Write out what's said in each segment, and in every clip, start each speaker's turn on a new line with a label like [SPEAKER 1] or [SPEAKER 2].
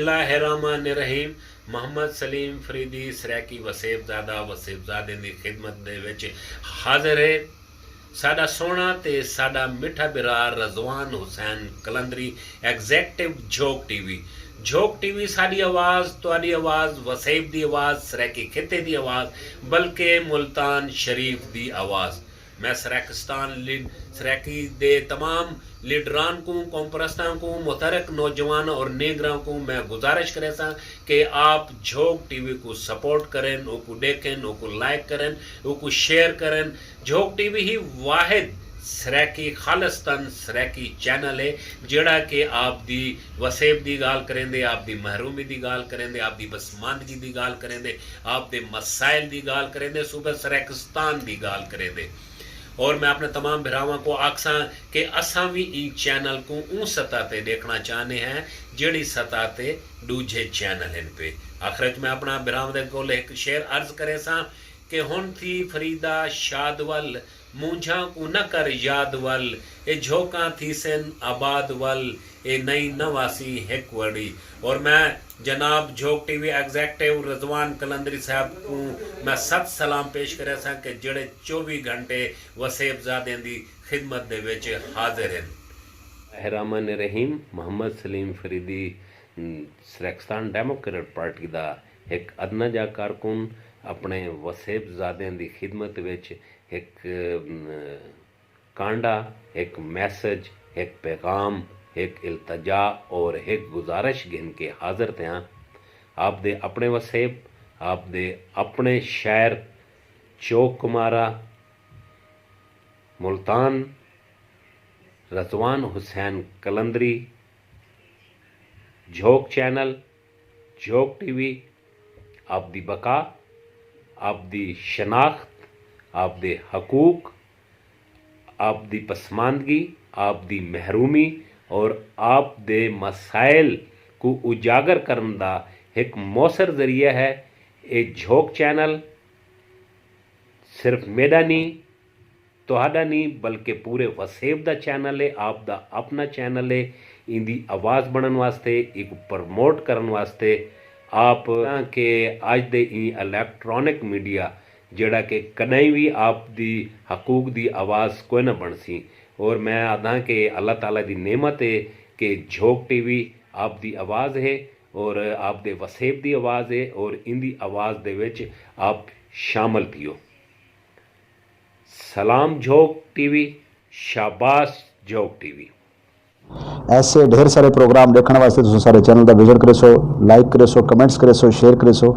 [SPEAKER 1] बिस्मिल्लाहिर्रहमानिर्रहीम। मोहम्मद सलीम फरीदी सरैकी वसेबजादे दी खिदमत दे विच हाजिर है। साडा सोहना ते साडा मिठा बिरा रजवान हुसैन कलंदरी एग्जैक्टिव झोक टीवी। झोक टीवी साडी आवाज़, तुहाडी आवाज़, वसेब दी आवाज़, सरैकी खिते दी आवाज़, बल्कि मुल्तान शरीफ दी आवाज़। मैं सरैकी दे तमाम लीडरान को, कौम परस्तां को, मुतहरक नौजवान और नेगरां को मैं गुजारिश करे सा कि आप झोक टीवी को सपोर्ट करें, उनको देखें, उनको लाइक करें, उनको शेयर करें। झोक टीवी ही वाहिद सरैकी खालिस्तान सरैकी चैनल है जेड़ा कि आप दी वसेब दी गाल करेंदे, आप दी महरूमी दी गाल करेंदे, आप दी बसमानदगी दी गाल करेंदे, आप दे मसाइल दी गाल करेंदे, सूबे सरैकिस्तान दी गाल करेंदे। और मैं अपने तमाम भरावां को आखसा कि असा भी ई चैनल को ऊँ सतह ते देखना चाहते हैं जिहड़ी सतह ते दूजे चैनल हैं पे। आखिर मैं अपना भरावां दे कोल एक शेर अर्ज करे सा कि हुण थी फरीदा शादवल, मूंझा को न कर याद वल, ए झोंका थी सेन आबाद वल, ए नई नवासी हिक वड़ी। और मैं जनाब झोक टीवी एग्जैक्टिव रजवान कलंदरी साहब को मैं सत सलाम पेश करे सा कि जड़े 24 घंटे वसेबजादे दी खिदमत दे विच हाजिर हैं। रहमान रहीम। मोहम्मद सलीम फरीदी सरैकिस्तान डेमोक्रेट पार्टी का एक अदना जा कारकुन अपने वसेबजादे दी खिदमत विच एक कांडा, एक मैसेज, एक पैगाम, एक इल्तजा और एक गुजारिश गिन के हाजिर थे। आप दे अपने वसेब, आप दे अपने शहर चौक कुमारा मुल्तान रजवान हुसैन कलंदरी झोक चैनल, झोक टीवी, आप दी बका, आप दी शनाख्त, आप दे हकूक, आप दी पसमानदगी, आप दी महरूमी और आप दे मसाइल को उजागर करने का एक मौसर जरिया है। ये झोक चैनल सिर्फ मेरा नहीं, तुहाडा नहीं, बल्कि पूरे वसेब का चैनल है, आप दा अपना चैनल है। इनकी आवाज़ बनने वास्ते, एक प्रमोट करने वास्ते आप के अज दे इलैक्ट्रॉनिक मीडिया जेड़ा कि कदें भी आप दी हकूक दी आवाज़ कोई ना बन सी। और मैं आदा कि अल्लाह ताला दी नेमत है कि झोक टीवी आप दी आवाज़ है और आप दे वसेब दी आवाज़ है और इनकी आवाज़ दे विच आप शामिल पियो। सलाम झोक टीवी, शाबाश झोक टीवी।
[SPEAKER 2] ऐसे ढेर सारे प्रोग्राम देखने वास्ते तुम सारे चैनल का विजिट करे सो, लाइक करे सो, कमेंट्स करे सो, शेयर करे सो।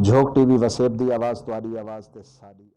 [SPEAKER 2] झोक टीवी वसेब दी आवाज़, तुहाडी आवाज़ ते साडी।